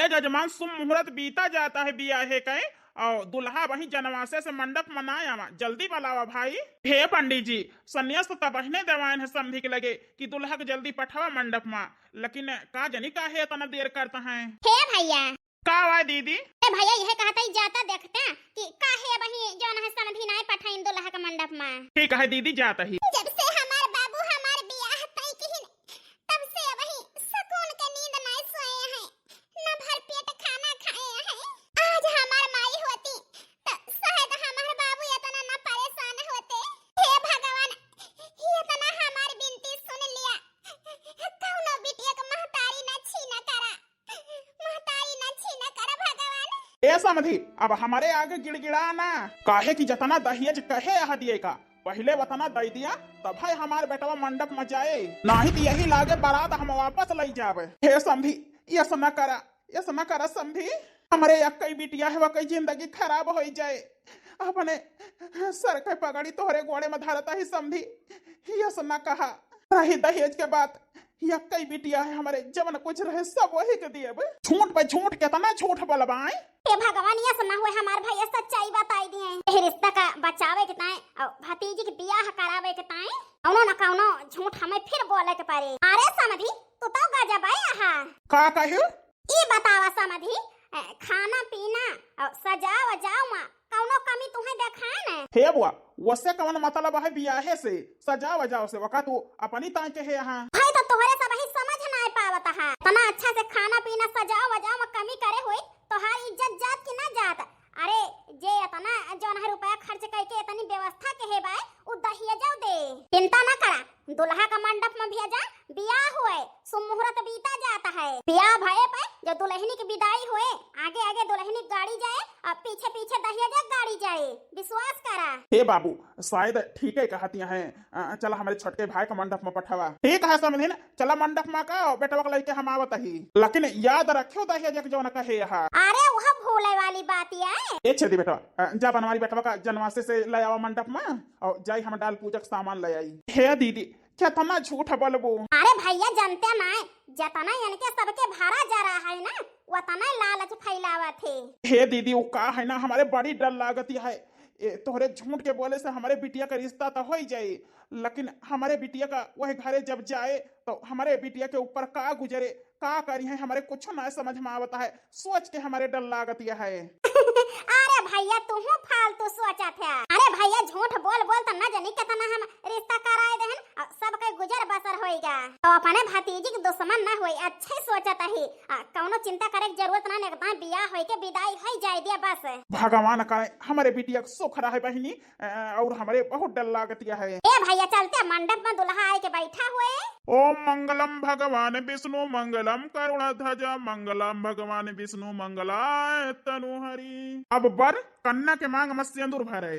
हे जजमान, सुम मुहूर्त बीता जाता है बियाहे के, और दुल्हा वही जनवासे से मंडप मनाया वा, जल्दी बुलावा भाई। हे पंडित जी, संन्यास तो बहने देवायन है समझी के लगे कि दुल्हा के जल्दी पठावा मंडप में, लेकिन का जनी का है इतना देर करता है। हे भैया का हुआ दीदी? भैया यह कहता ही जाता देखते हैं कि काहे वही जौन है समधी नाय पठाइन दुल्हा के मंडप में। ठीक है दीदी, जाता ही। जब से हमार बाबू हमार बियाह तय किहिन, तब से वही सुकून के नींद नाय सोए हैं, न भर पेट खाना खाए हैं। आज हमार माई होती तो शायद हमार बाबू इतना न परेशान होते। हे भगवान, ये इतना हमार बिनती सुन लिया, कौनो बिटिया के महतारी न छीना करा, महतारी न छीना करा भगवान। ए समधी, अब हमारे आगे गिड़गिड़ा ना, काहे की जतना दहेज कहे यहाँ दिए का, पहले वतना दे दिया तब है हमारे बेटवा मंडप में जाए, नहीं तो यही लागे बारात हम वापस ले जावे। हे समधी, ऐसा न करा समधी, हमारे कई बिटिया है वही जिंदगी खराब हो जाए, अपने सर के पगड़ी तोहरे गोड़े में धरता ही समधी, ऐसा न कहा। रही दहेज के बात, या कई बिटिया है हमारे, जवन कुछ रहे सब वही के दिए। झूठ पे झूठ कितना झूठ बोलबाए। हे भगवान, ये सुना हुए हमार भैया सच्चाई बताई दिए, यही रिश्ता का बचावे के ताए और भतीजी के बियाह करावे के ताए कौनो न कौनो झूठ हमें फिर बोले के पारे। अरे समधी, तू तो गजब है यहाँ। का कहू? ई बतावा समधी, खाना पीना और सजाव वजाव में कौनो कमी तुम्हें देखाए न? हे बुआ, वसे कौन मतलब है बियाहे से सजा वजाव से, वका तू अपनी ताई के है यहाँ। भाई तो तोहरे सब ही समझ ना पावत है, तना अच्छा से खाना पीना सजाव वजाव में कमी करे हुई तोहार इज्जत जात की ना जात। अरे जे इतना जौन है रुपया खर्च करके इतनी व्यवस्था के है बाय, उ दहेज दे, चिंता ना करा, दुल्हा का मंडप में भेजा, बियाह हुए, सुमुहूर्त बीता जाता है, बियाह भये पे जो दुल्हनी की विदाई हुए, आगे आगे दुल्हनी गाड़ी जाए और पीछे पीछे दहेज गाड़ी जाए, विश्वास करा। हे बाबू, शायद ठीक है कहती हैं, चला हमारे छोटके भाई का मंडप में पठावा। ठीक है समझी ना, चला मंडप में का बेटवा को लेके हम आवत ही, लेकिन याद रखियो दहेज के जौन कहे यहाँ। अरे वह भूले वाली बात है। ए छेदी बेटवा, जा बनवारी बेटवा का जनवासे से ले आवा मंडप में, और जाई हम डाल पूजक सामान ले आई। हे दीदी, कितना झूठ बोलबू। अरे भैया जानते ना, जतना इनके सबके भाड़ा जा रहा है ना, उतना लालच फैलावा थे। हे दीदी, वो का है ना, हमारे बड़ी डर लागती है, तोहरे झूठ के बोले से हमारे बिटिया का रिश्ता तो हो ही जाए, लेकिन हमारे बिटिया का वह घरे जब जाए तो हमारे बिटिया के ऊपर का गुजरे, का करी है, हमारे कुछ ना समझ में आवता है, सोच के हमारे डर लागती है। अरे भैया तू फालतू सोचा था। अरे भैया झूठ बोल बोल तो न जानी कितना हम रिश्ता कराए देहन, और सबके गुजर बसर होएगा, तो अपने भतीजी के दुश्मन ना होई, अच्छे सोचत ही, कौनो चिंता करे की जरूरत ना, एकदम बियाह होई के विदाई हो जाए दिया बस। भगवान करे हमारे बिटिया को सुख रहा है बहिनी, और हमारे बहुत डर लागती है। ए भैया चलते मंडप में दुल्हा आए के बैठा हुए। ओम मंगलम भगवान विष्णु मंगलम करुणाध्वज मंगलम भगवान विष्णु मंगलाय तनुहरि। अब बर कन्या के मांग में सिंदूर भरे,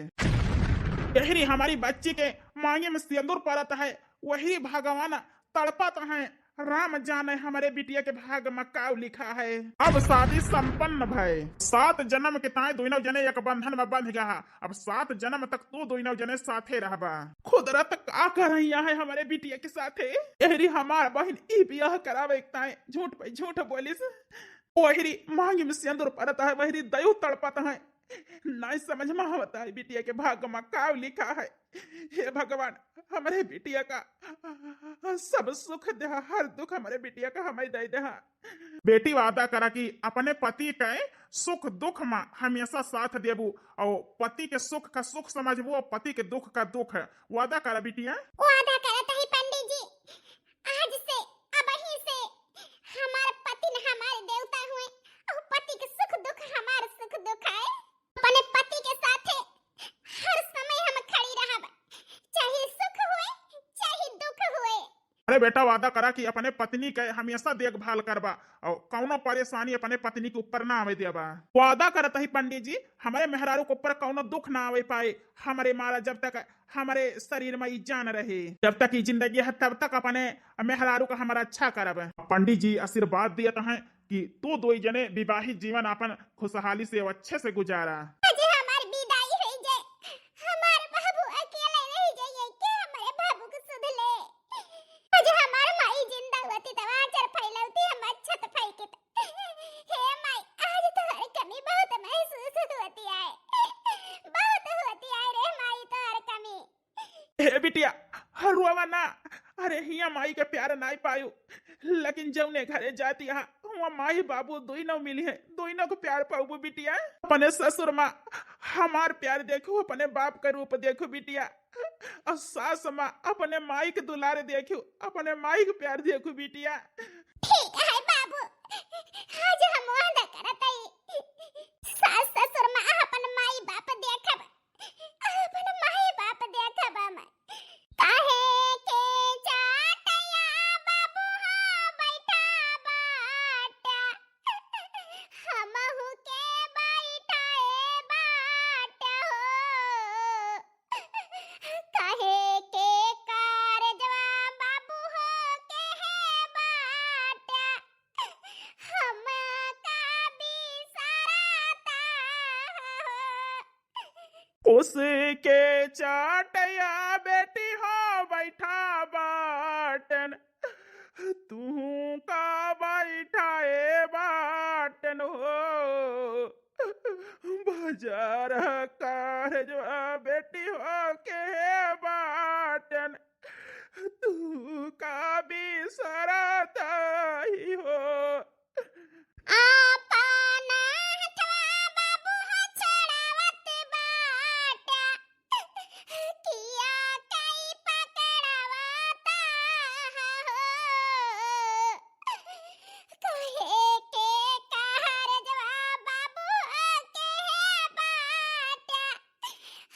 यही हमारी बच्ची के मांगे में सिंदूर परत है, वही भगवान तड़पत है, राम जाने हमारे बिटिया के भाग में का लिखा है। अब शादी संपन्न भय, 7 जन्म के ताए दोनों जने एक बंधन में बंध गया, अब 7 जन्म तक तू दोनों जने साथे रहबा। खुदरत का कर रही है हमारे बिटिया के साथे, यही हमार बहन ई बियाह करावे ताए झूठ पे झूठ बोलिस, वही मांगी में सिंदूर परत है, वही दयु तड़पत है, नहीं समझ में आता है बिटिया के भाग में का लिखा है। हे भगवान, हमारे बिटिया का सब सुख दे, हर दुख हमारे बिटिया का हमें दे दे। बेटी वादा करा कि अपने पति के सुख दुख में हमेशा साथ देबू, और पति के सुख का सुख समझबू और पति के दुख का दुख। वादा करा बिटिया। वादा करत ही पंडित जी, आज से अब ही से हमारे पति न हमारे देवता हुए, और पति के सुख दुख हमारे सुख दुख है, अपने पति के साथ हर समय हम खड़ी रहब, चाहे सुख हुए चाहे दुख हुए। अरे बेटा, वादा करा कि अपने पत्नी के हमेशा देखभाल करबा, और कौनो परेशानी अपने पत्नी के ऊपर ना आवे देबा। वादा करत ही पंडित जी, हमारे मेहरारू के ऊपर कौनो दुख ना आवे पाए, हमारे मारा जब तक हमारे शरीर में ई जान रहे, जब तक ई जिंदगी है तब तक अपने मेहरारू का हमारा अच्छा करब। पंडित जी आशीर्वाद दियत हैं कि तू दो जने विवाहित जीवन अपन खुशहाली से अच्छे से गुजारा। हमारे माई जिंदा होती तो आचर फैलाती, हम अच्छा तो फैलते। हे हे बिटिया हरुआ ना, अरे हिया माई के प्यार नाई पायु, लेकिन जौने घरे जाती हा वहाँ माई बाबू दोनों मिली है, दोनों को प्यार पाऊ बिटिया। अपने ससुर माँ हमार प्यार देखो, अपने बाप का रूप देखो बिटिया, और सास माँ अपने माई के दुलारे देखो, अपने माई के प्यार देखो बिटिया। ठीक है बाबू, आज हम वादा करत हई सास ससुर माँ अपन माई बाप देखब, अपन माई बाप देखब हम। काहे के चाटया बाबू हाँ बैठा बाटा, हमहु के बैठाए बाटा हो। काहे के कारजवा बाबू हो के है बाटा, हम का बिसराता हो। उसके चाटया बेटी हो बैठा बाटन, तू का बैठाए बाटन हो। बाजार कारजवा बेटी हो के बाटन, तू का बिसराता ही हो। आपना हथवा बाबू हो छोड़ावत बाटा, किया कई पकड़ावता हो। कहे के कारजवा बाबू हो के है बाटा,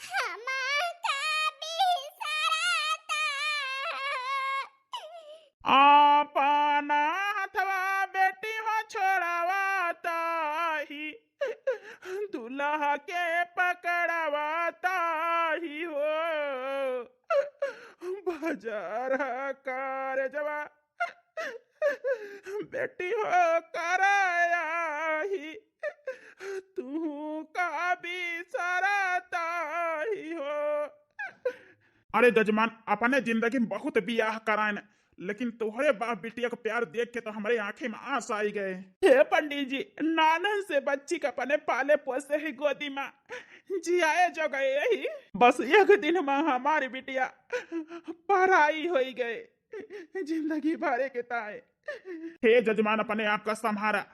हम का बिसराता हो। आपना हथवा बेटी हो छोड़ावाता ही, दूल्हा के पकड़ावाता ही हो। बाजार कारजवा बेटी हो कराया ही, तू का बिसराता ही हो। अरे जजमान अपने जिंदगी में बहुत बियाह कराए, लेकिन तोहरे बाप बिटिया को प्यार देख के तो हमारे आंखें में आंसू आई गए। हे पंडित जी, नानन से बच्ची का अपने पाले पोसे ही गोदी में जियाए जो गए ही, बस एक दिन में हमारी बिटिया पराई हो गए, जिंदगी भरे के ताए। हे जजमान अपने आप का संहारा,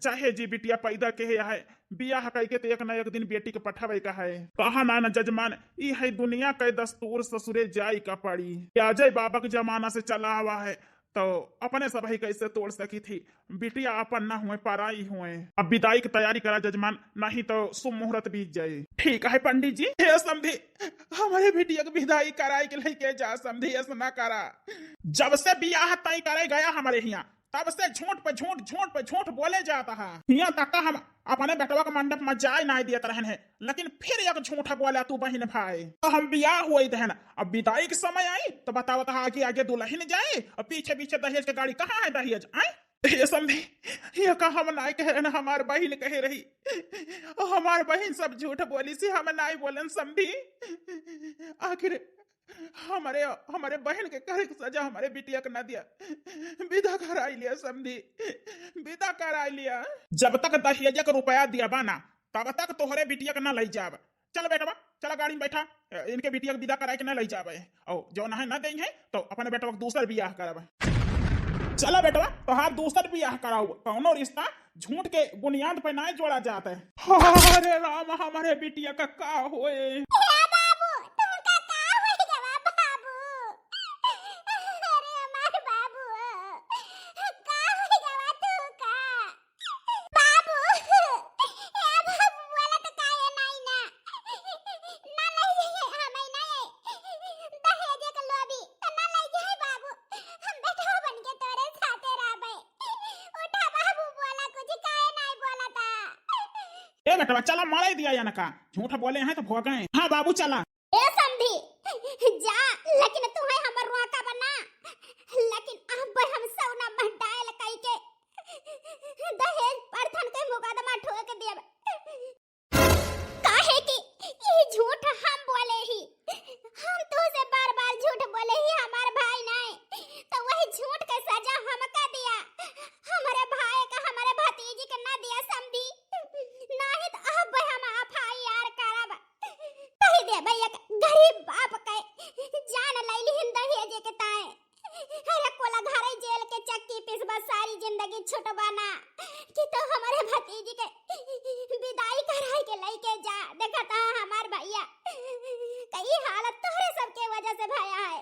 चाहे जी बिटिया पैदा के है बियाह कह के तो एक न एक दिन बेटी के पठावे का है। कहा ना जजमान, ई है दुनिया के दस्तूर, ससुरे जाई का पड़ी। अजय बाबा के जमाना से चला हुआ है, तो अपने सब ही कैसे तोड़ सकी थी। बिटिया अपन ना हुए पराई हुए। अब विदाई की तैयारी करा जजमान, नहीं तो शुभ मुहूर्त बीत जाए। ठीक है पंडित जी। हे समधी, हमारे बिटिया की विदाई कराई के लेके जा समधी, ऐसा ना करा। जब से बियाह तय करे गया हमारे यहाँ, तब से झूठ पे झूठ, झूठ पे झूठ बोले जाता है। यहाँ तक हम अपने बेटवा के मंडप में जाए नहीं दिया रहन है, लेकिन फिर एक झूठा बोला तू बहन भाई। तो हम बियाह हुई थे ना, अब विदाई के समय आई तो बताओ तो आगे आगे दुल्हन जाए और पीछे पीछे दहेज के गाड़ी कहाँ है दहेज आए। ये समझे, ये का हम नहीं कह रहे, हमार बहन कह रही, हमार बहन सब झूठ बोली सी, हम नहीं बोलन समझी। आखिर हमारे हमारे बहन के करे सजा हमारे बिटिया को ना दिया, विदा करा लिया समझी, विदा करा लिया। जब तक दहेज का रुपया दिया बाना तब तक तोहरे बिटिया का ना ले जाब। चल बेटा, चला गाड़ी में बैठा, इनके बिटिया का विदा करा के ना ले जाबे, और जो ना है ना देंगे तो अपने बेटा को दूसरा बियाह कराबे। चला बेटा, तो हाँ दूसरा बियाह कराओ, कौनो रिश्ता झूठ के बुनियाद पे ना जोड़ा जाता है। अरे राम, हमारे बिटिया का होए। बेटा चला, मार दिया या ना का, झूठ बोले हैं तो भोगे। हाँ बाबू चला। ए समधी जा, लेकिन तू है हमर रुआ का बना, लेकिन अब हम सौना में डायल कई के दहेज प्रथन के मुकदमा ठोक देब। काहे कि ये झूठ हम बोले ही, हम तो से बार-बार झूठ बोले ही, हमार भाई नहीं तो वही झूठ के सजा हमका दिया, हमारे भाई का हमारे भतीजी के ना दिया समधी। नहीं तो अब हम एफआईआर करब, कही दे भैया तो हमारे भतीजी के विदाई कराई के लेके जा। देखा था हमार भैया कई हालत तोहरे सबके वजह से भया है।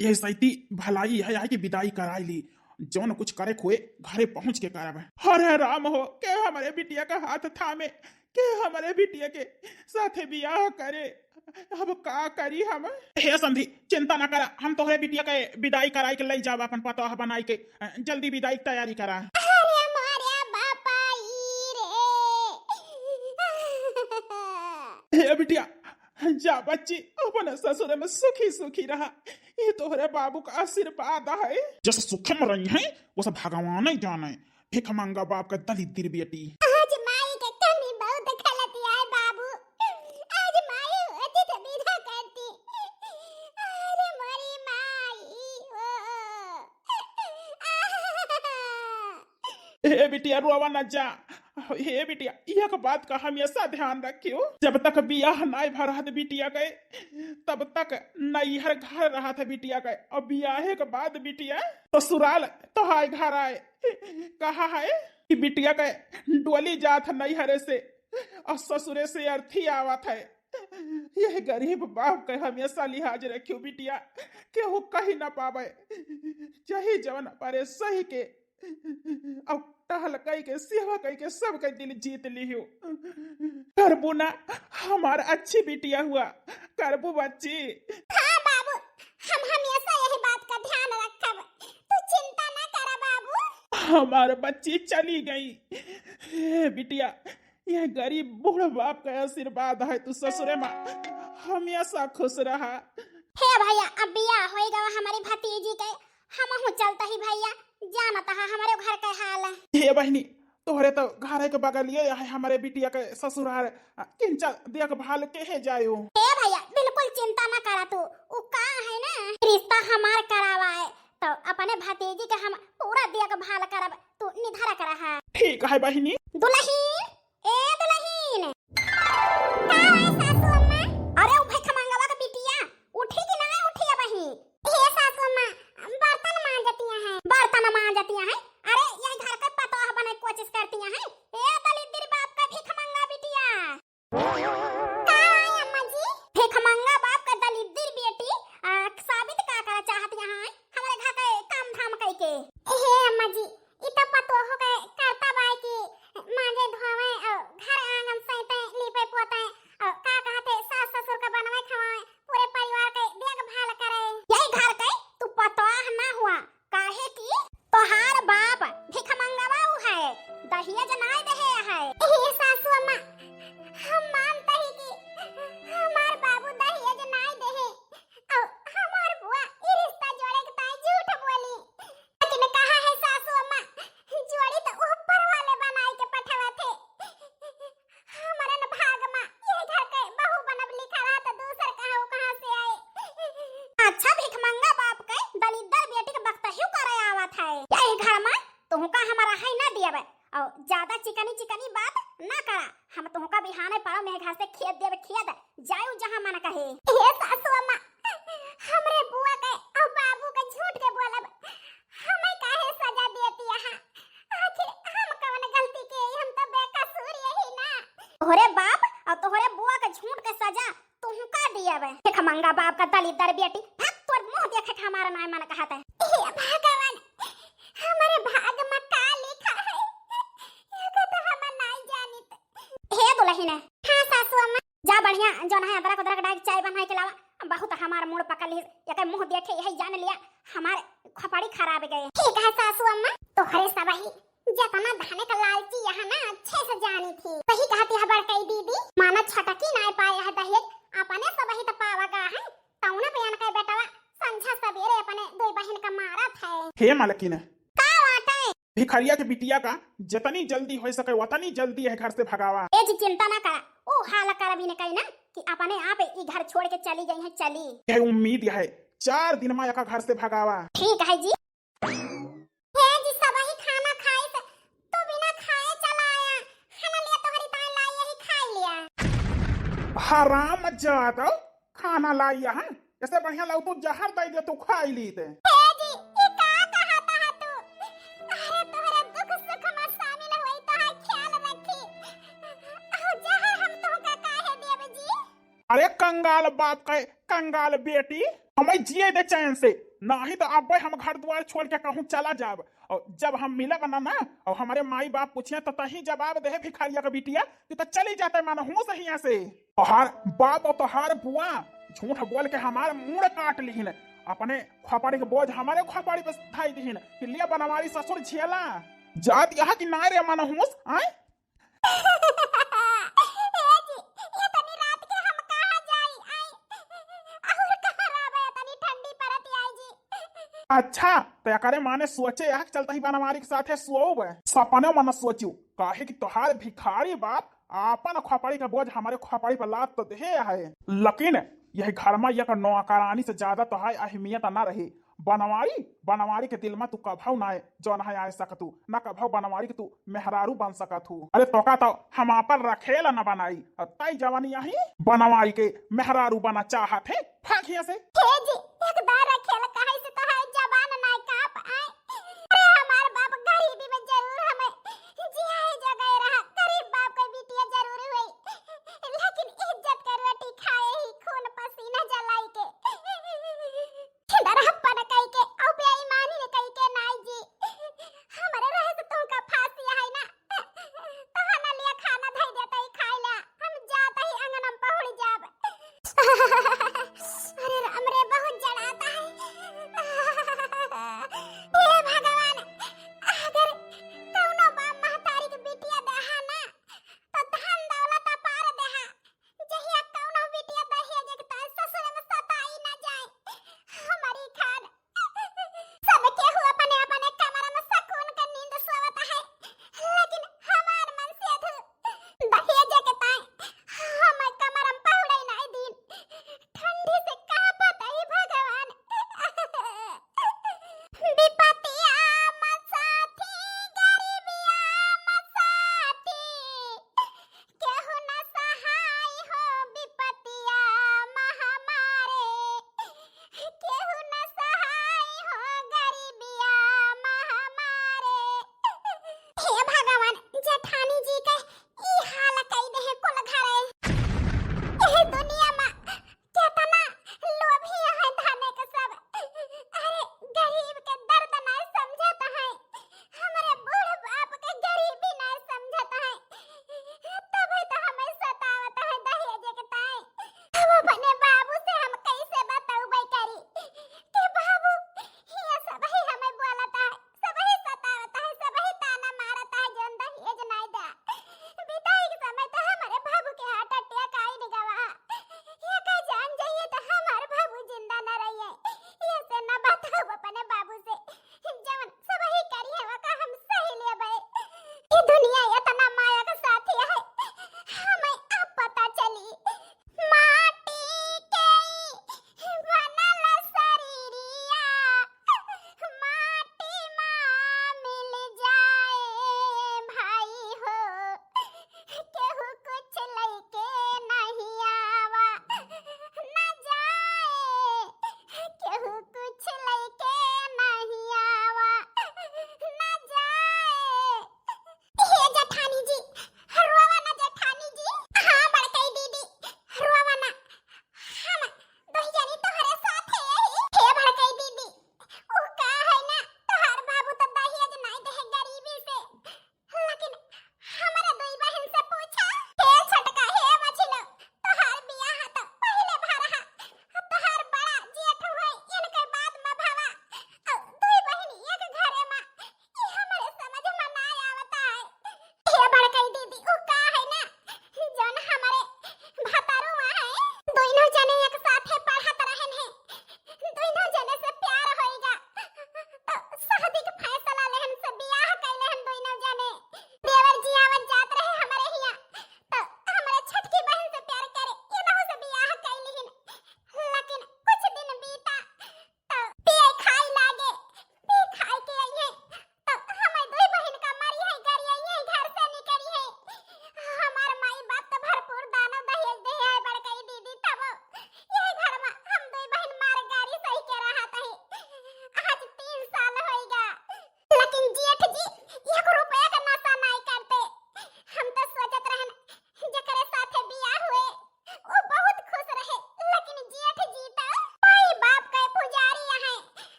ये सैती भलाई है कि विदाई कराई ली, जौन कुछ करे खोए घरे पहुंच के करब। हरे राम हो के हमारे बिटिया का हाथ थामे, के हमारे बिटिया के साथे बियाह करे। अब का करी हम? हे संधि चिंता ना करा, हम तोहरे बिटिया के विदाई कराई के ले जाब अपन पतोह बनाई के। जल्दी विदाई की तैयारी करा। अरे मारे बापा रे। हे बिटिया जा बच्ची, अपन ससुर में सुखी सुखी रहा। ये तोहरे बाबू का आशीर्वाद है। जैसे सुखे में रही है वो सब भगवान ही जाने। भिख मंगा बाप का दलित बेटी। आज माई के कमी बहुत खलती है बाबू। आज माई होती तो विदा करती। अरे मोरी माई। हे बिटिया रोवा न जा। हे बिटिया यह बात का हमेशा ध्यान रखियो। जब तक बियाह नहीं भरा था बिटिया के, तब तक नैहर घर रहा था बिटिया के। और बियाहे के बाद बिटिया ससुराल तो हाय घर आए। कहा है कि बिटिया के डोली जात नैहरे से और ससुरे से अर्थी आवत है। यह गरीब बाप के हमेशा लिहाज रखियो बिटिया, केहू कही ना पावे। चाहे जवन पारे सही के अब टहल कई के सेवा कई के सब के दिल जीत लियो। करबू ना हमार अच्छी बिटिया हुआ, करबू बच्ची। हाँ बाबू, हम हमेशा यही बात का ध्यान रखब। तू चिंता ना कर बाबू। हमार बच्ची चली गई। हे बिटिया यह गरीब बूढ़ बाप का आशीर्वाद है। तू ससुरे माँ हमेशा खुश रहा। हे भैया अब बियाह होएगा हमारी भतीजी के। हम हूँ चलता ही भैया, जानता है हमारे घर का हाल है। हे बहनी तोहरे तो घर के बगल ये है हमारे बिटिया के ससुराल। किंचा देखभाल के है जायो। हे भैया बिल्कुल चिंता ना करा तू। वो का है ना रिश्ता हमार करावा है, तो अपने भतीजी के हम पूरा देखभाल करब। तू निधरा करा है। ठीक है बहनी। दुल्हीन ए दुल्हीन का है सासू अम्मा? अरे ओ भाई खमंगवा का बिटिया उठी कि ना उठी बही? हे सासू अम्मा बर्तन मांजतिया हैं, बर्तन मांजतिया हैं। अरे यही घर का पतोह बने की कोशिश करतिया हैं। ए दलिद्र बाप का भिख मंगा बिटिया। का है अम्मा जी? भिख मंगा बाप का दलिद्र बेटी साबित का करा चाहतिया हैं हमारे घर के काम धाम कई के। हे अम्मा जी इ त पतोह के करता बाई की मांजे धोवे घर आंगन सहिते लीपे पोते का कहते सास ससुर का बनवे खवाए पूरे परिवार के देखभाल करे। यही घर के तू पतोह ना हुआ काहे की तोहार बाप भिख मंगवा है, दहेज नहीं दहे है। हे सासू अम्मा हम मानते ही कि हमार बाबू दहेज नहीं दहे और हमार बुआ ई रिश्ता जोड़े के ताई झूठ बोली। लेकिन कहा है सासू अम्मा जोड़ी तो ऊपर वाले बनाई के पठवा थे। हमारे न भाग में ये घर के बहू बनब लिखा रहा तो दूसर कहां से आए। अच्छा भिख मंगा बाप के दलिद्र बेटी के बख्तहियो करे आवत है। यही घर में तुहका हमारा है ना दियबे और ज्यादा चिकनी चिकनी बात ना करा। हम तुहका बिहाने पाओ मेरे घर से खेत देवे खेत जाऊ जहां मन कहे। हे सासू अम्मा हमरे बुआ के और बाबू के झूठ के बोलब हमें काहे सजा देती है? आखिर हम कौन गलती के? हम तो बेकसूर यही ना। तोहरे बाप और तोहरे बुआ के झूठ के सजा तुहका दियबे। भिख मंगा बाप का दलिद्र बेटी भग तोर मुंह देखे के हमारा नाम मन कहता है। हे भगवान हमारे भाग में का लिखा है ये तो हम नहीं जानित। हे दुल्हन हां सासू अम्मा जा बढ़िया जोन है अदरक उदरक डाल चाय बना के लावा। बहुत हमारा मूड पकड़ ली एक मुंह देखे यही जान लिया हमारे खपड़ी खराब गए। ठीक है सासू अम्मा तोहरे सबही जतना धाने का लालची यहाँ ना अच्छे से जानी थी। वही कहती है बड़कई दीदी माना छटकी ना पाए है दहेज अपने सबही तो पावागा है। तौना बयान के बेटवा संझा सवेरे अपने दो बहन का मारा था। हे मालकिन का बात है? भिखरिया के बिटिया का जितनी जल्दी हो सके उतनी जल्दी है घर से भगावा। ए जी चिंता ना करा ओ हाल कर भी न कही ना कि अपने आप ई घर छोड़ के चली गई है। चली यह उम्मीद है 4 दिन में का घर से भगावा। ठीक है जी। हे जी सबही खाना खाए से तू बिना खाए चला आया। खाना लिया तो हरी ताई लाई यही खा लिया। हराम जादो खाना लाइया है ऐसे बढ़िया लाऊ तू जहर दे दे तू खाई ली ते। हे जी ये का कहता है तू? अरे तोहरे दुख सुख में शामिल होई तो अरे कंगाल बाप का कंगाल बेटी, हमें जिए दे चैन से, नहीं तो अब हम घर द्वार छोड़ के कहूँ चला जाब। और जब हम मिले बना ना और हमारे माई बाप पूछे तो तही जवाब दे भिखारिया का बिटिया कि तो चली जाते मानो हूँ सही यहाँ से। तोहार बाप और तोहार बुआ झूठ बोल के हमारे मुंह काट ली न, अपने खोपड़ी के बोझ हमारे खोपड़ी पे थाई दी न कि लिया बनवारी ससुर झेला जात यहाँ की नाय रे मानो हूँ आए। अच्छा तो करे माने सोचे यार चलता ही बनवारी के साथे सोब सपने मन सोचू काहे कि तोहार भिखारी बाप आपन खोपड़ी का बोझ हमारे खोपड़ी पर लाद तो दे है, लेकिन यह घर में यह नौकरानी से ज्यादा तो है अहमियत ना रही। बनवारी बनवारी के दिल में तू कभौ ना जो ना आ सकतू न कभौ बनवारी के तू मेहरारू बन सकत हूँ। अरे तोका तो हम आपन रखेला न बनाई तई जवानी यही बनवारी के मेहरारू बना चाहत है फांकिया से। एक बार रखेला काहे से तो है जवान ना काप आए। अरे हमार बाप गरीबी में जरूर हमें जियाए जगह रहा, गरीब बाप का बिटिया जरूर हुई, लेकिन इज्जत कर रोटी खाए ही खून पसीना जलाई के डरहप्पन कई के औ बेईमानी ने कई के नाई जी हमारे रहे से तुमका फांसी है ना तो हना लिया खाना धई देता ही खाई ला हम जाता ही अंगनम पहुड़ जाब। अरे राम रे बहुत जड़ाता है।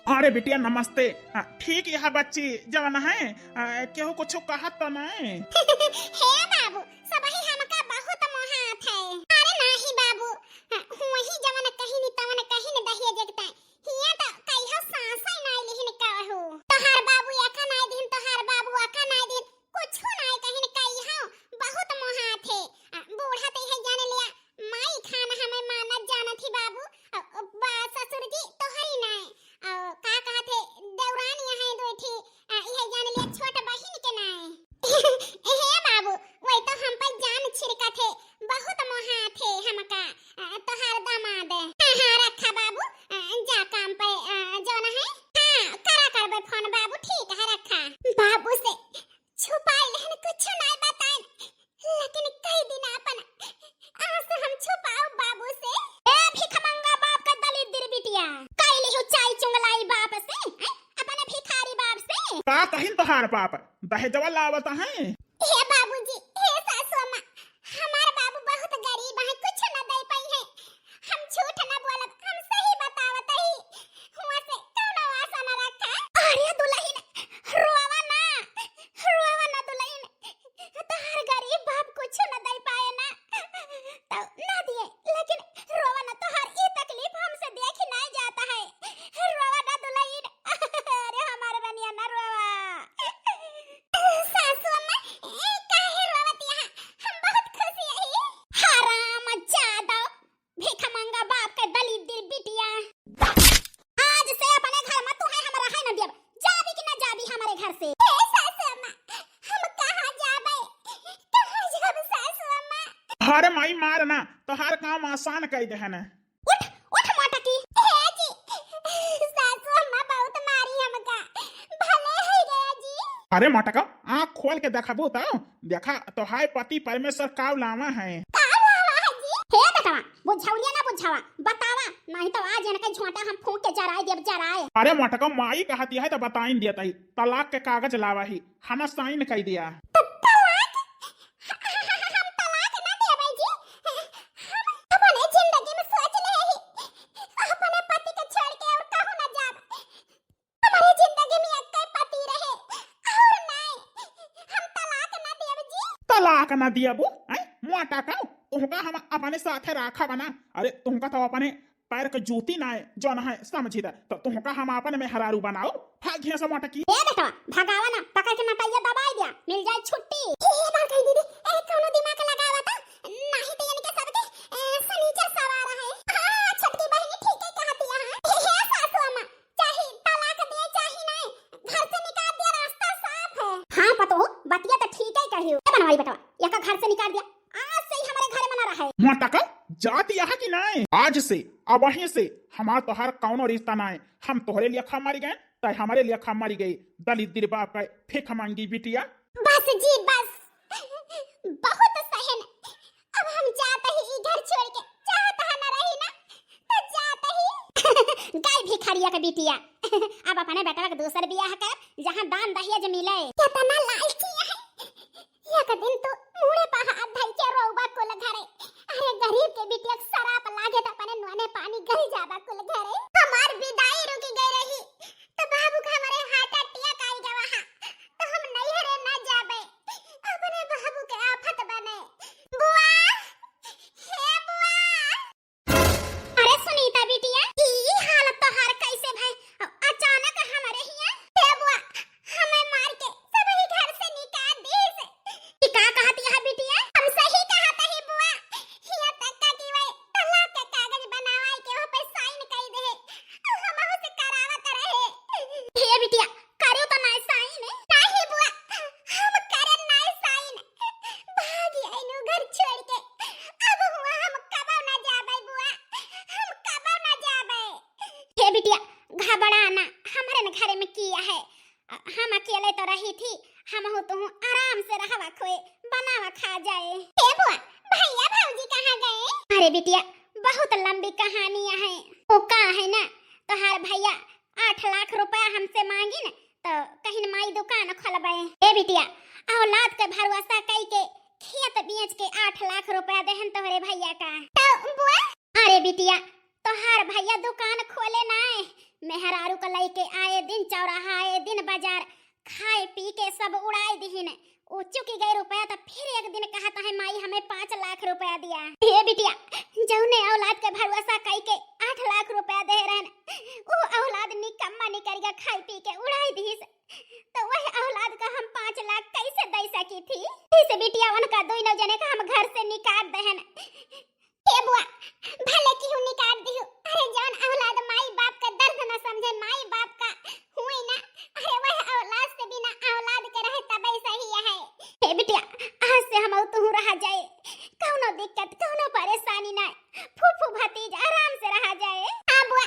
अरे बिटिया नमस्ते। ठीक यह बच्ची जवन है केहू कुछ कहा तो नहीं। हे बाबू सबही हमका बहुत मोहात है। अरे नाही बाबू वही जवन कहीं नि तवन कहीं न दहिए जगता हिया तो कहियो सांसा नहीं लिहिन कहू तोहार बाबू एका नहीं दिन तोहार बाबू एका नहीं दिन कुछ नहीं कहीं न कहियो बहुत मोहात है। बूढ़ा ते है जाने लिया माई खाना हमें मानत जानत ही बाबू ससुर जी तोहरी नहीं का कहते देवरानी है दोठी यह जाने लिया छोटा बहिन के नहीं। हे बाबू वही तो हम पर जान छिड़का थे बहुत मोहा थे हमका तोहार दामाद। हां रखा बाबू जा काम पे जो ना है हां करा करबे फोन बाबू ठीक है रखा। बाबू से छुपाई लेन कुछ नहीं बताए लेकिन कई दिन अपन आज हम छुपाओ बाबू से। ए भिखमंगा बाप का दलित दिर बिटिया कई लियो चाय चुंगलाई बाप से अपने भिखारी बाप से का कहीं तोहार बाप दहेजवा लावत है। हे बाबूजी हे सासू अम्मा हमार बाबू बहुत गरीब है कुछ न दे पाई है। हम झूठ न बोलब हम सही बतावत ही हुआ से कौनो आशा न रखा। अरे दुल्हन रोवा ना दुल्हन तोहार गरीब बाप कुछ न दे पाए ना तो ना दिए लेकिन रोवा ना तोहार ई तकलीफ हमसे देख नहीं जाता है। रोवा ना दुल्हन अरे हमारे रनिया ना रोवा। सासू अम्मा काहे रोवत यहाँ हम बहुत खुशी है। हराम जादो भिखमंगा बाप के दलित दिल बिटिया आज से अपने घर में तू है हम रहे न देब जाबी कि ना जाबी हमारे घर से। ए सासू अम्मा हम कहां जाबे सासू अम्मा। अरे माई मारना तोहार काम आसान कर दे है ना। उठ उठ मोटा की हे जी सासू अम्मा बहुत मारी हमका भले है गया जी। अरे मटका आँख खोल के देखबू तो देखा तोहार पति परमेश्वर काव लावा है। हे बतावा बुझाउलिया ना बुझावा बतावा नहीं तो आज इनका झोंटा हम फूंक के जराए देब जराए। अरे मटका माई कहती है तो बताइन देता ही तलाक के कागज लावा ही हम साइन कर दिया। हम तलाक ना देबै जी हम अपने जिंदगी में सोच ले ही अपने पति के छोड़ के और कहूं ना जाब। हमारी जिंदगी में एक पति रहे और नहीं हम तलाक ना देब जी। तलाक ना दियाबू मोटा का तुमका हम अपने साथे राखा बना। अरे तुमका तो अपने पैर के जूती ना है जो ना है समझी तो तुमका हम अपन में हरारू बनाओ भाग्य से मोटा की। ए बेटा भगावा ना पकड़ के नटाइया दबाई दिया मिल जाए छुट्टी। ये बात कही दीदी ए कोनो दिमाग लगावा था नहीं तो यानी के सबके सनीचर सवार है। हां छटकी बहनी ठीक है कहती है। हे सासू अम्मा चाहे तलाक दे चाहे नहीं घर से निकाल दिया रास्ता साफ है। हां पतो बतिया तो ठीक है कहियो ए बनवाई बेटा या का घर से निकाल दिया आज से ही हमारे घर में ना रहे। मोटा का जात यहाँ की नहीं आज से अब वहीं से हमार तोहार कौनो रिश्ता ना है। हम तोहरे लिए खा मारी गए तो हमारे लिए खा मारी गई दलित दिल बाप का फेंक मांगी बिटिया। बस जी बस बहुत सहन अब हम जाते ही घर छोड़ के चाहता है ना रही ना तो जाते ही गाय भिखारिया का बिटिया अब अपने बेटा का दूसर बियाह कर जहां दान दहेज मिले कितना लालची है। एक दिन तो मुड़े पहा अधाई के रोबा कुल घरे अरे गरीब के बिटिया शराब लागे तो अपने नोने पानी गई जाबा कुल घरे हमार विदाई रुकी गई रही तो बाबू का हमारे हाथ अटिया काई गवा तो हम नहीं हरे ना जाबे अपने बाबू के आफत बने। बुआ हे बुआ अरे सुनीता बिटिया ई हालत तो हार कैसे भाई अचानक हमारे हिया हे बुआ हमें मार के सब ही घर से निकाल दी से ई का कहती है बिटिया हम सही कहता ही बुआ हिया तक का की वे तलाक के कागज बनावाई के वहां पे साइन कर दे हम हो से करावत रहे। हे बिटिया करियो तो नहीं साइन नहीं बुआ हम करे नहीं साइन भागी आइनु घर छोड़ के अब हुआ हम कबो ना जाबे बुआ हम कबो ना जाबे। हे बिटिया घबराना हमारे घर में किया है हम अकेले तो रही थी हम हो तो आराम से रहवा खोए बनावा खा जाए। हे बुआ भैया भौजी कहाँ गए। अरे बिटिया बहुत लंबी कहानियां हैं वो का है ना तोहार भैया 8 लाख रुपया हमसे मांगी न तो कहीं माई दुकान खोलबे। ए बिटिया औलाद के भरोसा कई के खेत बेच के 8 लाख रुपया देहन तोहरे भैया का तो बुआ। अरे बिटिया तोहार भैया दुकान खोले ना मेहरारू का लइके आए दिन चौराहा आए दिन बाजार खाए पी के सब उड़ाए दिहिन। उ चुकी गए रुपया तो फिर एक दिन कहता है माई हमें 5 लाख रुपया दिया। हे बिटिया जौने औलाद के भरोसा कई के 8 लाख रुपया दे रहन वो औलाद निकम्मा निकरिया खाई पी के उड़ाई दिस तो वह औलाद का हम 5 लाख कैसे दे सकी थी। इस बिटिया उनका दोनों जने का हम घर से निकाल दहन। हे बुआ भले क्यों निकाल दियो। अरे जान औलाद माई बाप का दर्द न समझे माई बाप का हुई ना। अरे वह औलाद से बिना औलाद के रहे तब सही है। हे बिटिया आज से हम तू रहा जाए कौनो दिक्कत कौनो परेशानी ना फूफू भतीज आराम से रहा जाए। हां बुआ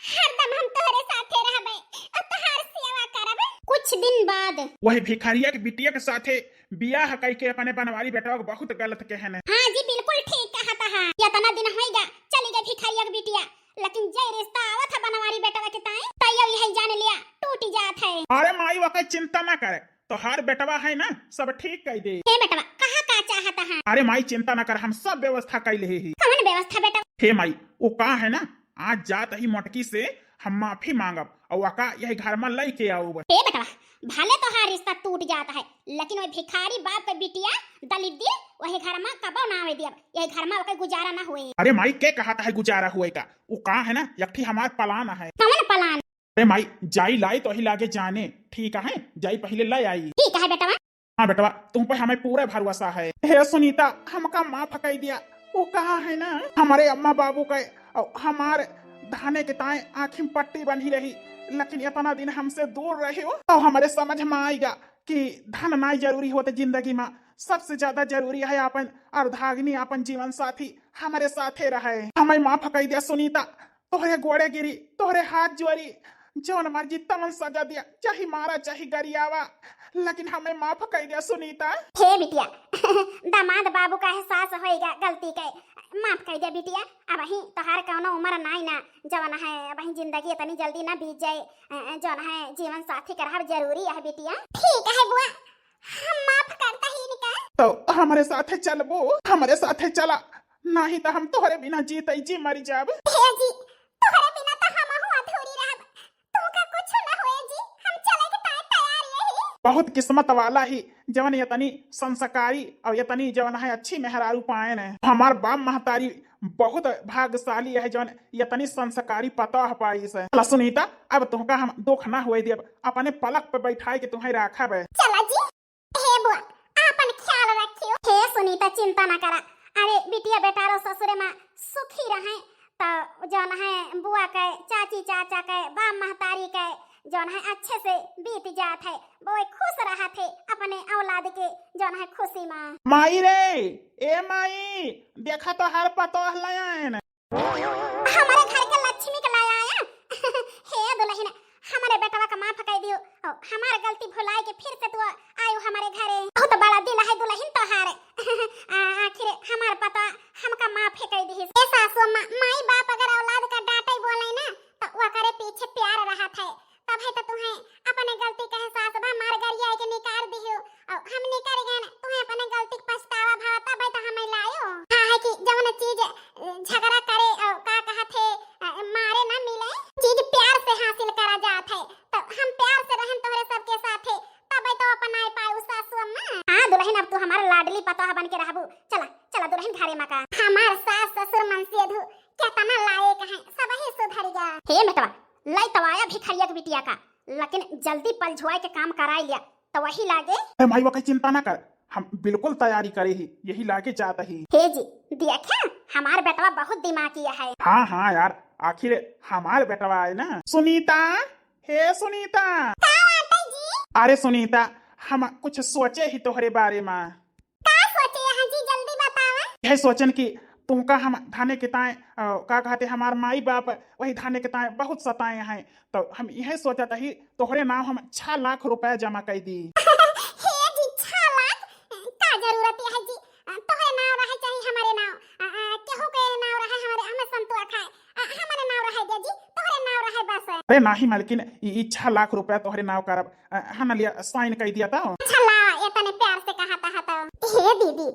हरदम हम तोहरे साथे रहबे और तोहार सेवा करब। कुछ दिन बाद वही भिखारिया के बिटिया के साथे बियाह कई के अपने बनवारी बेटा को बहुत गलत कहने। हां जी बिल्कुल ठीक कहता है। या तना दिन होइगा चली गई भिखारिया के बिटिया लेकिन जय रिश्ता आवत है बनवारी बेटा के ताए तैयो यही जान लिया टूट जात है। अरे माई वका चिंता ना करे तो हर बेटवा है ना सब ठीक कह दे। हे बेटवा कहा का चाहता है। अरे माई चिंता ना कर हम सब व्यवस्था कर ले ही। कौन व्यवस्था बेटा। हे माई वो का है ना आज जात ही मोटकी से हम माफी मांगब और वका यही घर में लई के आऊब। हे बेटवा भले तो हर रिश्ता टूट जाता है लेकिन वही भिखारी बाप के बिटिया दलित दिल वही घर में कबो ना आवे दिया यही घर में ओके गुजारा ना हुए। अरे माई के कहता है गुजारा हुए का वो का है ना यकठी हमार पलान है। कौन पलान। अरे माई जाई लाई तो ही लागे जाने ठीक है जाई पहले लाई आई। ठीक है बेटवा। हाँ बेटवा तुम पे हमें पूरा भरोसा है। हे सुनीता हमका माफ कर दिया वो कहा है ना हमारे अम्मा बाबू के और हमारे धाने के ताए आँखी में पट्टी बंधी रही लेकिन इतना दिन हमसे दूर रहे हो तो हमारे समझ में आएगा कि धन ना जरूरी होते जिंदगी में सबसे ज्यादा जरूरी है अपन अर्धाग्नि अपन जीवन साथी हमारे साथे रहे। हमें माफ कर दिया सुनीता तोहरे गोड़े गिरी तोहरे हाथ जोड़ी जौन मर्जी तमन सजा दिया चाहे मारा चाहे गरियावा लेकिन हमें माफ कर दिया सुनीता। हे बिटिया दामाद बाबू का एहसास होएगा गलती के माफ कर दिया बिटिया। अब ही तोहार कौनो उम्र नाई ना जवन है अब ही जिंदगी इतनी जल्दी ना बीत जाए जवन है जीवन साथी का रहब जरूरी है बिटिया। ठीक है बुआ हम माफ करता ही निका। तो हमारे साथे चलबो हमारे साथे चला नहीं तो हम तोहरे बिना जीते जी मर जाब। हे जी तोहरे बिना तो हम हूं अधूरी रहब तुमका कुछ ना होए जी हम चले के तैयार यही। बहुत किस्मत वाला ही जवन यतनी संस्कारी और यतनी जवन है अच्छी मेहरारू पाए ने हमार बाप महतारी बहुत भाग्यशाली है जवन यतनी संस्कारी पता पाई से। चला सुनीता अब तुमका हम दुख ना हुए दियब अपने पलक पे बैठाए के तुम्हें राखब। चला जी। हे बुआ आपन ख्याल रखियो। हे सुनीता चिंता ना करा। अरे बिटिया बेटा रो ससुरे में सुखी रहे तो जौन है बुआ के चाची चाचा के बाप महतारी के जौन है अच्छे से बीत जात है वो खुश रहा थे अपने औलाद के जौन है खुशी में। माई रे ए माई देखा तो हर पतो हलायन हमारे घर के लक्ष्मी के लाया आया। हे दुल्हन हमारे बेटवा का माफ कर दियो हमारे गलती भुलाए के फिर से तू आयो हमारे घरे बहुत बड़ा दिल है दुल्हन तोहार। आखिर हमार पता हमका माफ कर दी। ए सासू माई बाप अगर औलाद का डांटे बोले ना तो वो करे पीछे प्यार रहा था तब है तो तुम्हें अपने गलती का एहसास बा मार गरिया के निकाल दियो और हम निकाल गए ना तुम्हें अपने गलती का पछतावा भाव तब है तो हमें लायो। हां है कि जवन चीज झगड़ा करे और का कहा थे मारे ना मिले चीज प्यार से हासिल करा जात है तो हम प्यार से रहन तोहरे सबके साथे तब है तो अपनाए पाए उस सासू अम्मा। हां दुल्हन अब तू हमारा लाडली पतोह बन के रहबू। चला चला दुल्हन घरे में का हमार सास ससुर मनसे धु क्या तना लायक है सब ही सुधर जा। हे बेटवा लाई तवाया भिखारिया के बिटिया का लेकिन जल्दी पलझुआए के काम कराई लिया तो वही लागे। भाई वो कहीं चिंता ना कर हम बिल्कुल तैयारी करे ही यही लाके जाता ही। हे जी देखा हमार बेटवा बहुत दिमागी है। हाँ हाँ यार आखिर हमार बेटवा है ना। सुनीता हे सुनीता जी? अरे सुनीता हम कुछ सोचे ही तोहरे बारे में। का सोचे हैं जी जल्दी बतावा। यही सोचन की तुमका हम धाने के ताए का कहते हमार माई बाप वही धाने के ताए बहुत सताए हैं तो हम यही सोचा था ही तोहरे नाम हम 6 लाख रुपए जमा कर दी। हे जी 6 लाख का जरूरत है जी तोहरे नाम रहे चाहिए हमारे नाम केहू के नाम रहे हमारे हमें संतुआ खाए हमारे नाम रहे दे जी तोहरे नाम रहे बस। अरे नहीं मालकिन ये 6 लाख रुपए तोहरे नाम करब हम लिया साइन कर दिया था। चला इतने प्यार से कहा था तो हे दीदी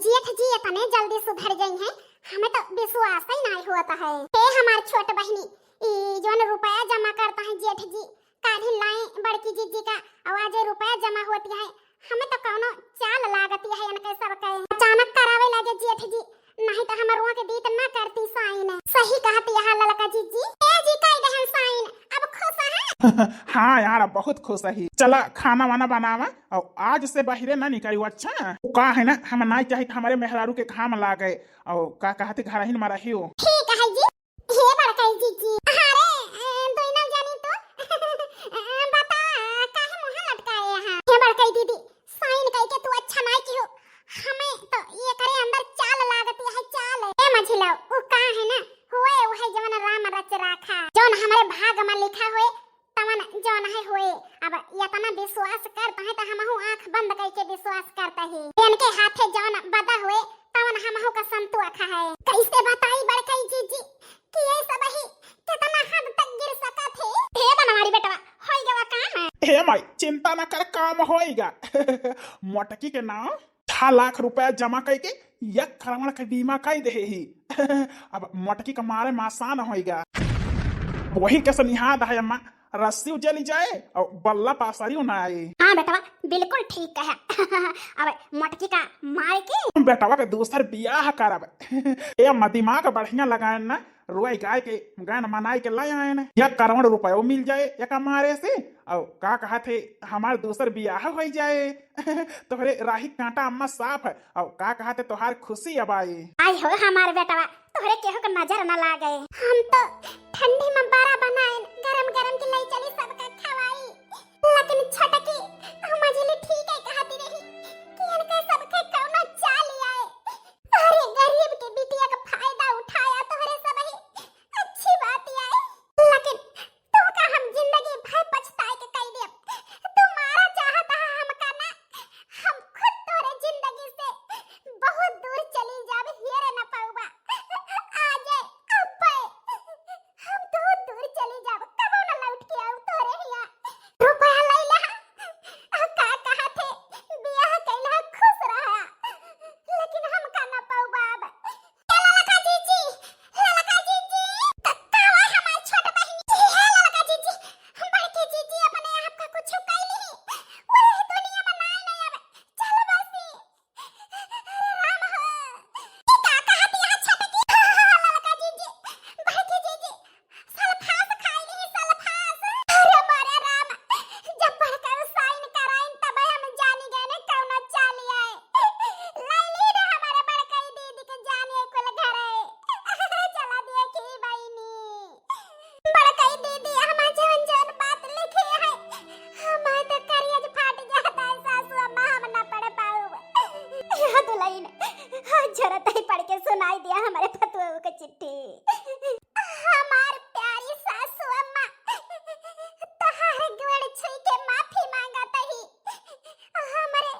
जेठ जी इतने जल्दी सुधर गई हैं हमें तो विश्वास ही नहीं होता है। हे हमार छोट बहनी जोन रुपया जमा करता है जेठ हाँ यार बहुत खुश है। चला खाना वाना बनावा और आज से बाहरे ना निकली। अच्छा का है ना, हम नहीं चाहे कि हमारे मेहरारू के घाम ला गए और का कहते घर ही मारा ही। ठीक है जी। हे बड़काई जी अरे दोइना जानी तो बता काहे मुंह लटकाए यहाँ। हे बड़काई दीदी साइन कह के तू अच्छा नहीं की हो, हमें तो ये करे अंदर चाल लागती है। चाल ए मझिला वो का है ना हुए वो है जवन राम रच राखा जवन हमारे भाग में लिखा हुए तवन जवन है हुए। अब इतना विश्वास करता है तो हमहु आंख बंद करके विश्वास करता है। इनके हाथे जवन बदा हुए तवन हमहु का संतु आखा है। कैसे बताई बड़काई जी कि ये सब ही कितना हद तक गिर सका थे। हे बनवारी बेटवा होई गवा काम है। हे माई चिंता न कर, काम होएगा। मोटकी के नाम 6 लाख रुपया जमा करके 1 करोड़ का बीमा कर दे ही। अब मोटकी का मारे मासान होएगा। वही कैसे निहाद है अम्मा, रस्सी उजली जाए और बल्ला पासारी ना आए। हाँ बेटवा बिल्कुल ठीक है। अब मटकी का मार के बेटवा के दूसर बियाह करब। ए अम्मा दिमाग बढ़िया लगाए ना, रुआई गाय के गान मनाई के लाए आए ना, 1 करोड़ रुपया मिल जाए एक मारे से। और का कहा थे हमार दूसर बियाह हो जाए। तोहरे राही कांटा अम्मा साफ है और का कहा थे तोहार खुशी अब आई। आई हो हमारे बेटवा तोहरे केहो के नजर न लागे। हम तो ठंडी में बारा बनाए गरम गरम के लई चली सबका खवाई, लेकिन छटकी हम मजली ठीक है कहती रही कि इनके सबके कौनो चाल आए। अरे गरीब के बिटिया का फायदा उठाया तोहरे सब ही अच्छी बात आए, लेकिन तू का हम जिंदगी भर पछताए के कह दे। तुम्हारा चाहता है हम करना, हम खुद तोरे जिंदगी से बहुत दूर चली जावे हेरे न पाऊबा। आज अब्बे हम बहुत दूर चली जाब कबो न लौट के आऊ तोरे हिया। रुपया लैला का कहा थे बियाह कैला खुश रहा, लेकिन हम का न पाऊबा। अब ललका जीजी कावा हमार छोट बहिनी है। ललका जीजी बड़की जीजी अपने आप का कुछ कैली वही दुनिया में नहीं अब चल बसी। राम हो ई का कहती है छटकी। ललका जीजी बड़की जीजी सल्फास खाइली सल्फास। अरे मारे राम जब बड़का साइन कराइन तब हम जानी गए ने कौन चाली आए। लैली रे हमारे बड़का दीदी के जाने को घर है। चला दिए की बहिनी बड़का दीदी हम जवन जवन बात लिखे है हम तो करियज फाट जाता है। सासू अम्मा हम ना पढ़ पाऊ। यह तो लाइन जरूरत ही पढ़ के सुनाई दिया हमारे फतुओं की चिट्ठी। हमार प्यारी सासू अम्मा तोहारे गोड़ छुई के माफी मांगत ही। हमारे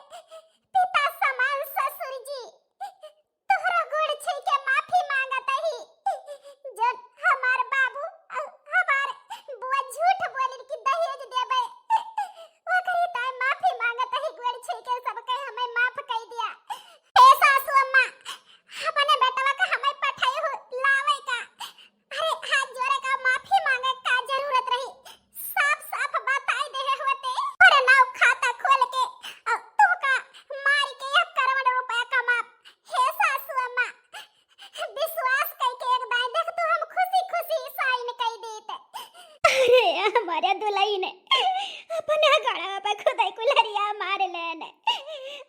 पिता समान ससुर जी तोहरा गोड़ छुई के माफी मांगत ही। जब हमार बाबू हमार बुआ झूठ बोली कि दहेज देबे ओकरी त माफी मांगत ही। गोड़ छुई के सबके हमें माफ कर दिया। ए सासू अम्मा अपने बेटवा का हमें पठाई हो लावे का। अरे हाथ जोड़े का माफी मांगे का जरूरत रही, साफ साफ बताई दे होते। और नाव खाता खोल के तू का मार के 1 करोड़ रुपया कमा। हे सासू अम्मा विश्वास करके एक बार देख तू हम खुशी खुशी साइन कर देते। अरे हमारे दुल्हन ने अपने गड़ा पे खुदाई कुलहरिया मार लेने,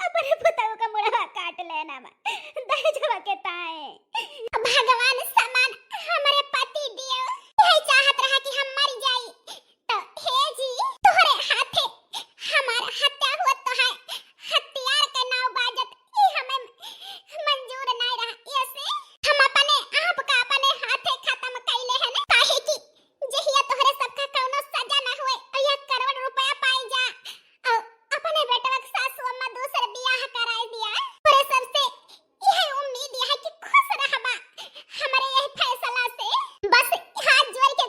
अपने पुतौ का मुड़वा काट लेना में दहेजवा के ताए। भगवान समान हमारे पति दियो यही चाहत रहा कि हम मर जाई तो हे जी तोहरे हाथे हमारा हत्या हुआ तो है। हत्यार के नाव बाजत ई हमें मंजूर नहीं रहा। ऐसे हम अपने आप का अपने हाथे खत्म कैले है ना, काहे कि जहिया तोहरे सबका कौनो सजा ना हुए और 1 करोड़ रुपया पाई जा और अपने बेटवा के सासू अम्मा दूसरे बियाह कराई दिया। तोरे सबसे यही उम्मीद है कि खुश रहबा हमारे यही फैसला से। बस हाथ जोड़ के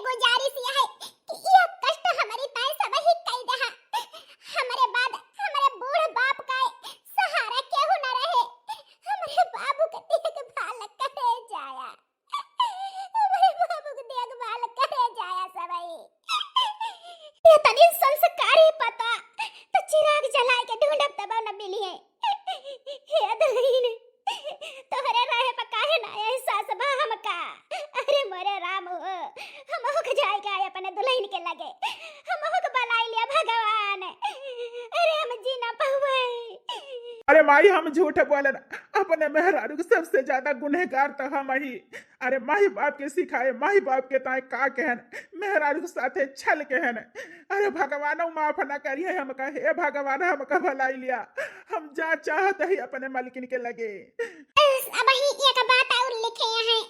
अरे माई हम झूठ बोले ना, अपने मेहरारू के सबसे ज्यादा गुनहगार तो हम ही। अरे माई बाप के सिखाए, माई बाप के ताए का कहन, मेहरारू के साथे छल कहन। अरे भगवान माफ न करिए हमका, हे भगवान हमका भलाई लिया, हम जा चाहत ही अपने मालिकिन के लगे। अब ही एक बात और लिखे हैं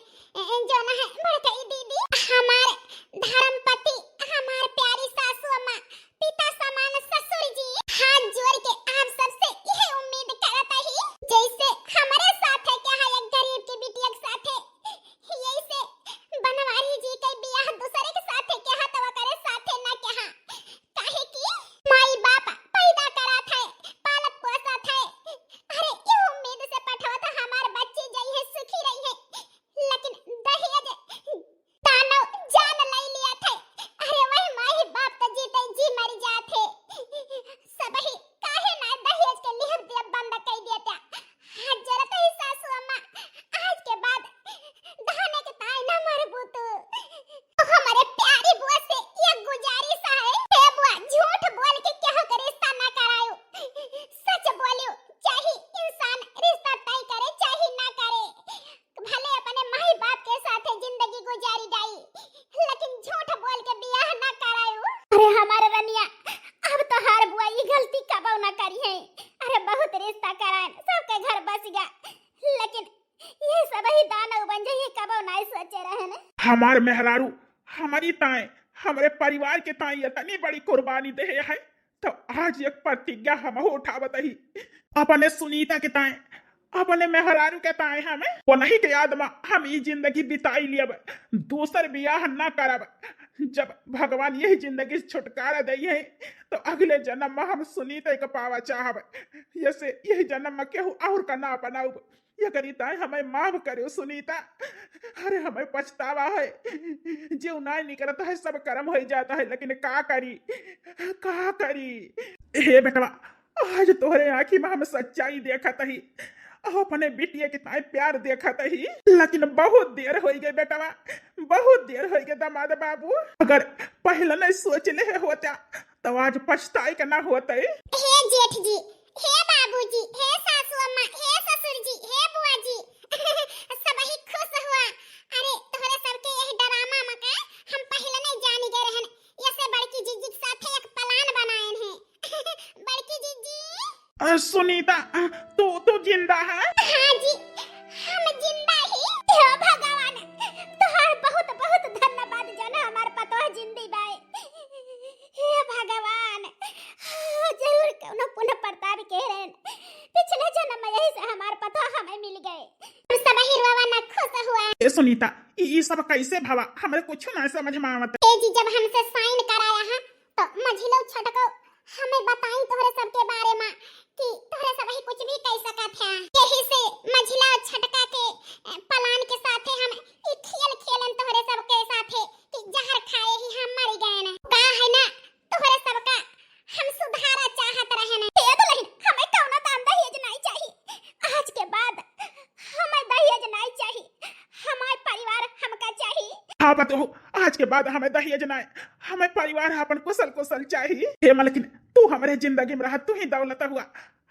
जो ना है बड़कई दीदी, हमारे धर्मपति, हमारे प्यारी सासू अम्मा, पिता समान ससुर जी हाथ जोड़ के आप सबसे यह उम्मीद करता ही जैसे हमारे साथ है क्या है एक गरीब की बिटिया के साथ है, यही से बनवारी जी के बियाह दूसरे के साथ है क्या तो करे साथ है ना क्या, काहे की माई बाप पैदा करा था, पालत पोसा था। अरे ये उम्मीद से पठवा था हमारे बच्चे जई है सुखी रही है, लेकिन दहेज दानव जान ले लिया था। अरे वही माई बाप तो जीते जी मर जाते, सब ही काहे ना दहेज के लिए दिया बंद कर दिया था। जरूरत ही सासू अम्मा आज के बाद धाने के ताई ना मरबूत। हमारे प्यारी बुआ से ये गुजारिश है, हे बुआ झूठ बोल के क्या करे रिश्ता ना करायो, सच बोलियो, चाहे इंसान रिश्ता तय करे चाहे ना करे, भले अपने माई बाप के साथ जिंदगी गुजारी जाई, लेकिन झूठ बोल के बियाह ना करायो। अरे हमारे रनिया अब तो हर बुआ ये गलती कबो ना करी है। अरे बहुत रिश्ता कराए सबके घर बस गया, लेकिन ये सब ही दानव बन जाइए कबो ना सोचे रहे ने। हमार मेहरारू हमारी ताए, हमारे परिवार के ताए इतनी बड़ी कुर्बानी दे है, तो आज एक प्रतिज्ञा हम उठावत ही, अपने सुनीता के ताए, अपने मेहरारू के ताए हमें वो नहीं के याद में हम ये जिंदगी बिताई लियब, दूसर बियाह ना करब। जब भगवान यही जिंदगी से छुटकारा दे है, तो अगले जन्म में हम सुनीता के पावा चाहब, जैसे यही जन्म में केहू और का ना अपनाऊब। ये करीताएं हमें माफ करो सुनीता, अरे हमें पछतावा है, जो ना निकलता है सब कर्म हो जाता है, लेकिन का करी का करी। हे बेटवा आज तोहरे आँखी में हम सच्चाई देखत ही, अपने बिटिया के ताए प्यार देखत ही, लेकिन बहुत देर हो गई बेटवा, बहुत देर हो गई दामाद बाबू। अगर पहले नहीं सोच ले होता तो आज पछताई का ना होता। हे जेठ जी, हे बाबूजी, हे सासू अम्मा, हे ससुर जी, हे बुआ जी सब ही खुश हुआ। अरे तोहरे सबके यही ड्रामा में का हम पहले नहीं जानी गए रहन, ऐसे बड़की जीजी के साथ एक प्लान बनाए हैं। बड़की जीजी सुनीता तू जिंदा है? हाँ जी हम जिंदा ही। हे भगवान तोहर बहुत बहुत धन्यवाद जो ना हमारे पतोह जिंदी बाई। हे भगवान जरूर कोनो पुनः प्रताप कह रहे, पिछले जन्म में यही से हमारे पतोह हमें मिल गए, हम सब ही रोवा ना खुश हुआ। ए सुनीता ये सब कैसे भावा, हमें कुछ ना समझ में आवत। ए जी जब हमसे साइन कराया है तो मझिलो छटको हमें बताई तोहरे सबके बारे में कि तोहरे सब ही कुछ भी कह सकत है, यही से मझिला छटका के प्लान के साथ हम एक खेल खेलन तोहरे सबके साथ कि जहर खाए ही हम मर गए ना, का है ना तोहरे सबका हम सुधारा चाहत रहे ना। ये तो नहीं हमें कौनो दाम दहेज नहीं चाहिए, आज के बाद हमें दहेज नहीं चाहिए, हमारे परिवार हमका चाहिए। हाँ बतो आज के बाद हमें दहेज ना, हमें परिवार अपन कुशल कुशल चाहिए। हे मलकिन तू हमारे जिंदगी में रहा, तू ही दौलत हुआ,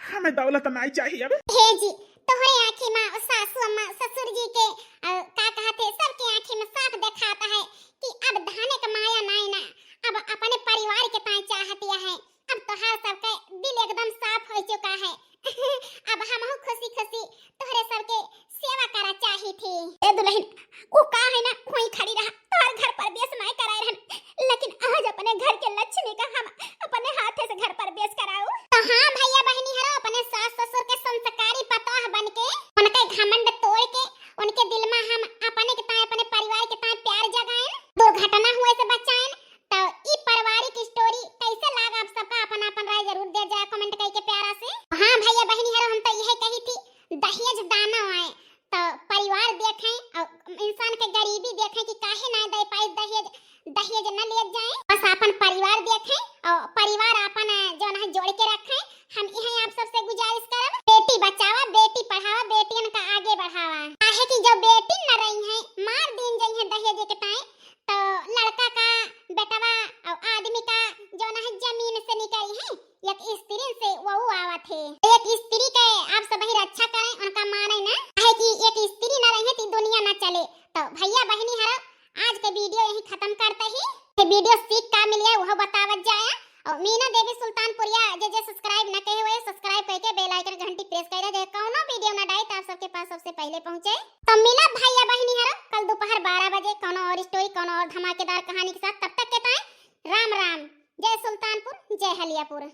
हमें दौलत नहीं चाहिए। अब हे जी तोहरे आँखी में सासू अम्मा ससुर जी के का कहते सबके आँखी में साफ दिखाता है कि अब धाने का माया नहीं ना, अब अपने परिवार के ताई चाहती है, अब तोहार सबका दिल एकदम साफ हो चुका है। अब हम खुशी खुशी तोहरे सबके सेवा करा चाही थी। ए दुल्हन वो का है ना वहीं खड़ी रहा, तोहर घर पर बेस नहीं कराए रहन, लेकिन आज अपने घर के लक्ष्मी का हम अपने हाथे से घर पर बेस कराओ। तो हाँ भैया बहनी हरो अपने सास ससुर के संस्कारी पतोह बन के उनके घमंड तोड़ के उनके दिल में हम अपने के ताए अपने परिवार के ताए प्यार जगाएं, दुर्घटना हुए से बचाएं। तो ई पारिवारिक स्टोरी कैसे लगा आप सबका अपन अपन राय जरूर दे जाए कमेंट करके प्यारा से। हाँ भैया बहनी हरो हम तो यही कही थी दहेज दाना आए तो परिवार देखें और इंसान के गरीबी देखें कि काहे ना दे पाए दहेज न ले जाए, बस अपन परिवार देखें और सभी सुल्तानपुरिया जे सब्सक्राइब न करे हुए सब्सक्राइब करके बेल आइकन घंटी प्रेस कर दे कौनो वीडियो ना डाले तो आप सबके पास सबसे पहले पहुंचे। तो मिला भैया बहनी हरो कल दोपहर 12 बजे कौनो और स्टोरी कौनो और धमाकेदार कहानी के साथ। तब तक के ताए राम राम। जय सुल्तानपुर जय हलियापुर।